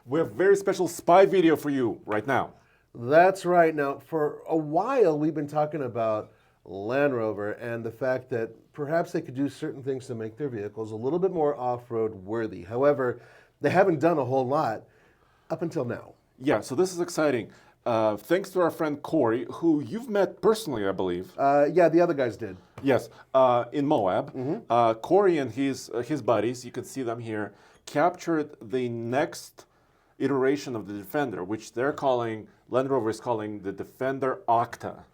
We have a very special spy video for you right now. That's right. Now, for a while, we've been talking about Land Rover and the fact that perhaps they could do certain things to make their vehicles a little bit more off-road worthy. However, they haven't done a whole lot up until now. Yeah, so this is exciting. Thanks to our friend Corey, who you've met personally, I believe. Yeah, the other guys did. Yes, in Moab. Corey and his buddies, you can see them here, captured the next iteration of the Defender, which Land Rover is calling the Defender Octa.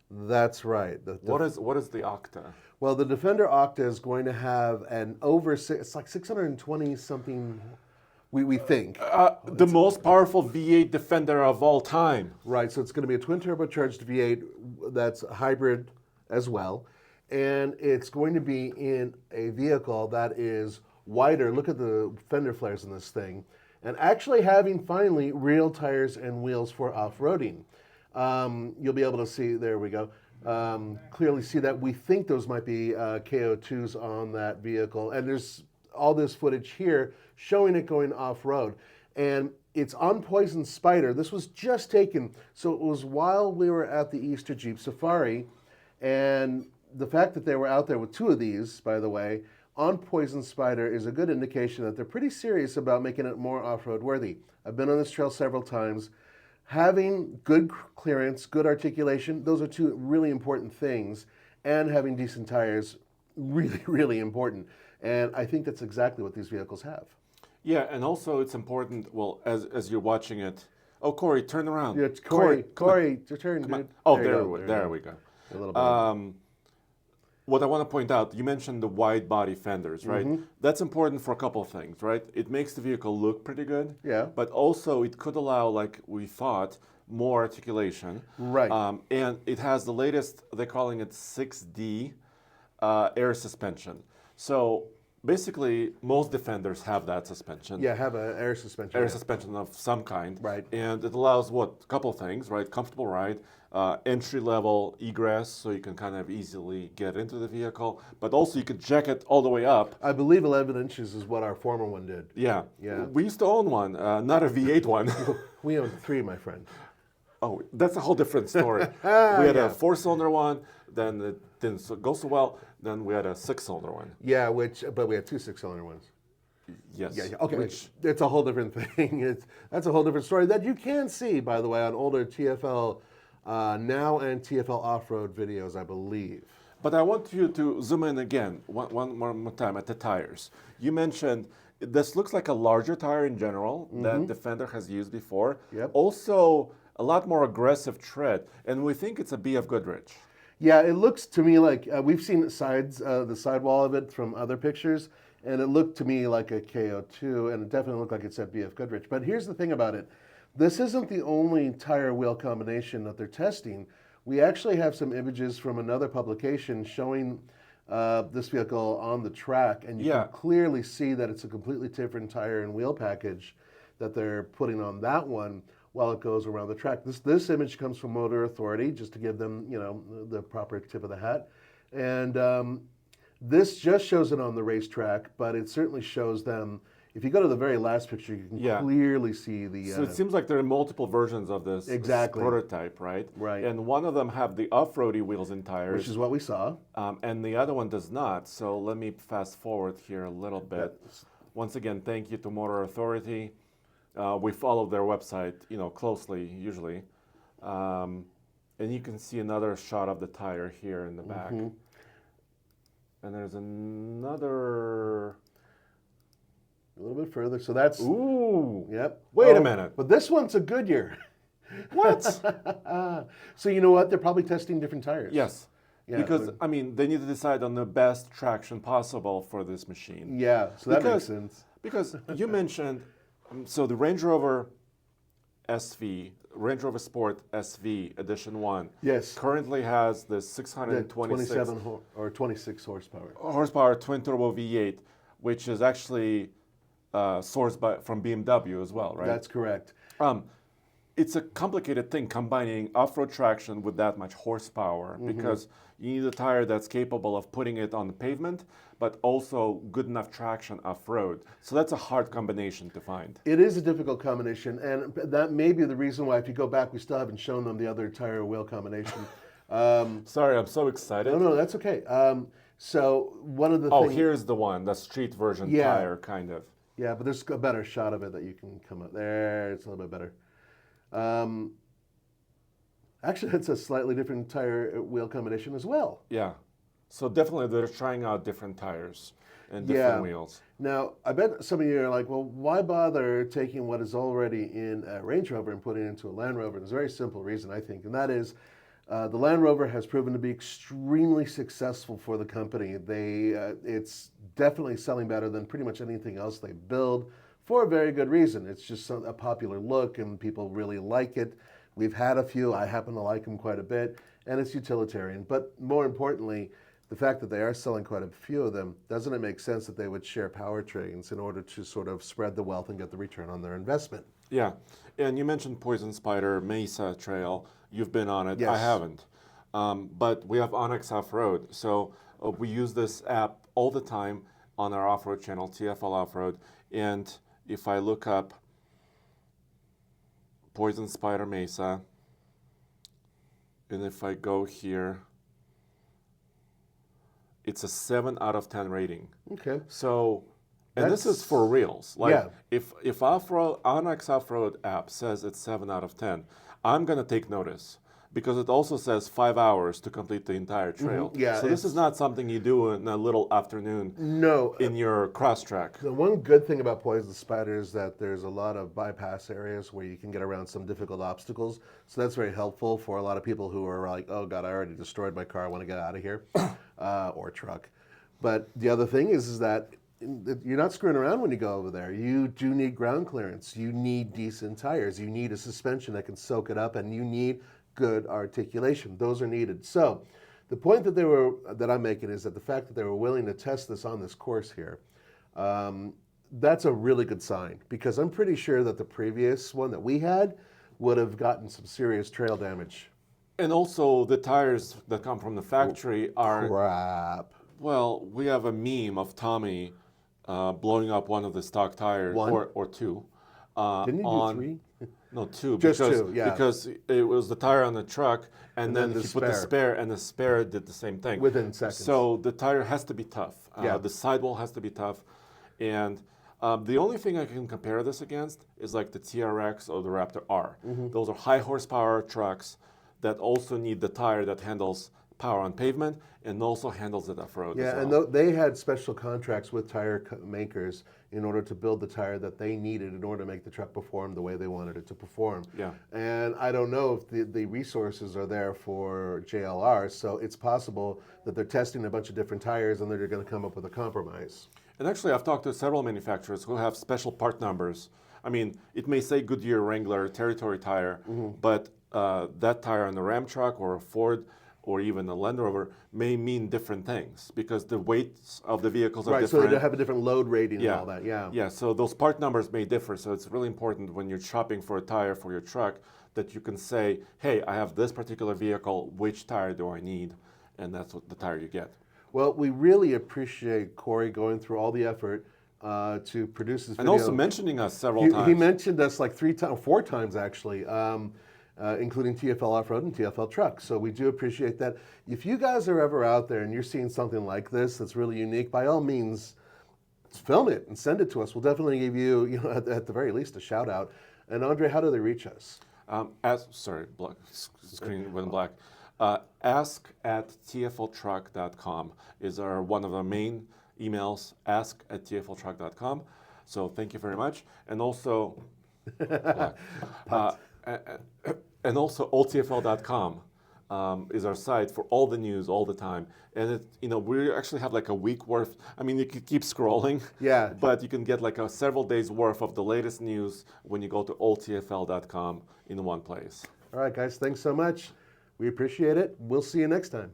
That's right. What is the Octa? Well, the Defender Octa is going to have it's like 620 something, we think. The most powerful V8 Defender of all time. Right, so it's going to be a twin turbocharged V8 that's hybrid as well. And it's going to be in a vehicle that is wider. Look at the fender flares in this thing. And actually having finally real tires and wheels for off-roading. You'll be able to see, there we go, clearly see that we think those might be KO2s on that vehicle. And there's all this footage here showing it going off-road. And it's on Poison Spider. This was just taken, so it was while we were at the Easter Jeep Safari. And the fact that they were out there with two of these, by the way, on Poison Spider is a good indication that they're pretty serious about making it more off-road worthy. I've been on this trail several times. Having good clearance, good articulation, those are two really important things. And having decent tires, really, really important. And I think that's exactly what these vehicles have. Yeah, and also it's important, well, as you're watching it. Oh, Corey, turn around. Yeah, it's Corey, your turn, dude. Oh, there we go. A little bit. What I want to point out, you mentioned the wide body fenders, right? That's important for a couple of things, right? It makes the vehicle look pretty good. Yeah. But also it could allow, like we thought, more articulation. Right. And it has the latest, they're calling it 6D air suspension. So basically, most Defenders have that suspension. Yeah, have an air suspension. Air suspension of some kind. Right. And it allows a couple of things, right? Comfortable ride, entry-level egress, so you can kind of easily get into the vehicle, but also you can jack it all the way up. I believe 11 inches is what our former one did. Yeah. Yeah. We used to own one, not a V8 one. We own 3, my friend. Oh, that's a whole different story. We had Yeah. a 4-cylinder one, then it didn't go so well, then we had a 6-cylinder one. Yeah, but we had 2 6-cylinder ones. Yes. Yeah, okay. It's a whole different thing. That's a whole different story that you can see, by the way, on older TFL Now and TFL Off-Road videos, I believe. But I want you to zoom in again, one more time at the tires. You mentioned this looks like a larger tire in general that Defender has used before. Yep. Also, a lot more aggressive tread, and we think it's a BF Goodrich. Yeah, it looks to me like we've seen the sidewall of it from other pictures, and it looked to me like a KO2, and it definitely looked like it said BF Goodrich. But here's the thing about it. This isn't the only tire wheel combination that they're testing. We actually have some images from another publication showing this vehicle on the track, and you can clearly see that it's a completely different tire and wheel package that they're putting on that one while it goes around the track. This image comes from Motor Authority, just to give them, the proper tip of the hat. And this just shows it on the racetrack, but it certainly shows them. If you go to the very last picture, you can clearly see the. So it seems like there are multiple versions of this prototype, right? Right. And one of them have the off-roady wheels and tires, which is what we saw, and the other one does not. So let me fast forward here a little bit. Once again, thank you to Motor Authority. We follow their website, closely usually, and you can see another shot of the tire here in the back. And there's another. A little bit further. So that's. Ooh. Yep. Wait a minute. But this one's a Goodyear. What? So you know what? They're probably testing different tires. Yes. Yeah, because, they need to decide on the best traction possible for this machine. Yeah, so that makes sense. Because you mentioned, so the Range Rover SV, Range Rover Sport SV Edition 1, currently has the 26 horsepower. Horsepower twin turbo V8, which is actually sourced from BMW as well, right? That's correct. it's a complicated thing combining off-road traction with that much horsepower because you need a tire that's capable of putting it on the pavement, but also good enough traction off-road. So that's a hard combination to find. It is a difficult combination, and that may be the reason why, if you go back, we still haven't shown them the other tire wheel combination. Sorry, I'm so excited. No, that's okay. So one of the Oh, things... here's the one, the street version tire, kind of. Yeah, but there's a better shot of it that you can come up. There, it's a little bit better. Actually, it's a slightly different tire wheel combination as well. Yeah. So definitely they're trying out different tires and different wheels. Now, I bet some of you are like, well, why bother taking what is already in a Range Rover and putting it into a Land Rover? There's a very simple reason, I think, and that is the Land Rover has proven to be extremely successful for the company. It's definitely selling better than pretty much anything else they build for a very good reason. It's just a popular look and people really like it. We've had a few. I happen to like them quite a bit, and it's utilitarian. But more importantly, the fact that they are selling quite a few of them, doesn't it make sense that they would share powertrains in order to sort of spread the wealth and get the return on their investment? Yeah, and you mentioned Poison Spider Mesa Trail. You've been on it. Yes. I haven't. But we have Onyx Off-Road. So we use this app all the time on our off-road channel, TFL Off-Road. And if I look up Poison Spider Mesa, and if I go here, it's a 7 out of 10 rating. Okay. So, and this is for reals. Like if Off-Road, Onyx Off-Road app says it's 7 out of 10, I'm gonna take notice because it also says 5 hours to complete the entire trail. Yeah, so this is not something you do in a little afternoon in your cross track. The one good thing about Poison Spider is that there's a lot of bypass areas where you can get around some difficult obstacles. So that's very helpful for a lot of people who are like, oh God, I already destroyed my car, I want to get out of here, or truck. But the other thing is that you're not screwing around when you go over there. You do need ground clearance. You need decent tires. You need a suspension that can soak it up, and you need good articulation. Those are needed. So the point that I'm making is that the fact that they were willing to test this on this course here, that's a really good sign, because I'm pretty sure that the previous one that we had would have gotten some serious trail damage. And also the tires that come from the factory are crap. Well, we have a meme of Tommy blowing up one of the stock tires, or two. Didn't you do 3? No, 2. Just 2, yeah. Because it was the tire on the truck, and then he put the spare, and the spare did the same thing. Within seconds. So the tire has to be tough. The sidewall has to be tough. And the only thing I can compare this against is like the TRX or the Raptor R. Those are high horsepower trucks that also need the tire that handles power on pavement and also handles it off-road. Yeah, as well. and they had special contracts with tire makers in order to build the tire that they needed in order to make the truck perform the way they wanted it to perform. Yeah. And I don't know if the resources are there for JLR, so it's possible that they're testing a bunch of different tires and they're going to come up with a compromise. And actually, I've talked to several manufacturers who have special part numbers. I mean, it may say Goodyear Wrangler Territory tire, but that tire on the Ram truck or a Ford or even a Land Rover may mean different things because the weights of the vehicles are different. So they have a different load rating and all that, Yeah, so those part numbers may differ. So it's really important when you're shopping for a tire for your truck that you can say, hey, I have this particular vehicle, which tire do I need? And that's what the tire you get. Well, we really appreciate Corey going through all the effort to produce this video. And also mentioning us several times. He mentioned us like 4 times actually. Including TFL Off-Road and TFL Truck. So we do appreciate that. If you guys are ever out there and you're seeing something like this that's really unique, by all means, film it and send it to us. We'll definitely give you, at the very least, a shout out. And Andre, how do they reach us? Screen went black. Ask@tfltruck.com is one of our main emails. Ask@tfltruck.com. So thank you very much. And also. And also alltfl.com is our site for all the news all the time. And we actually have like a week worth. I mean, you could keep scrolling, but you can get like several days worth of the latest news when you go to alltfl.com in one place. All right, guys, thanks so much. We appreciate it. We'll see you next time.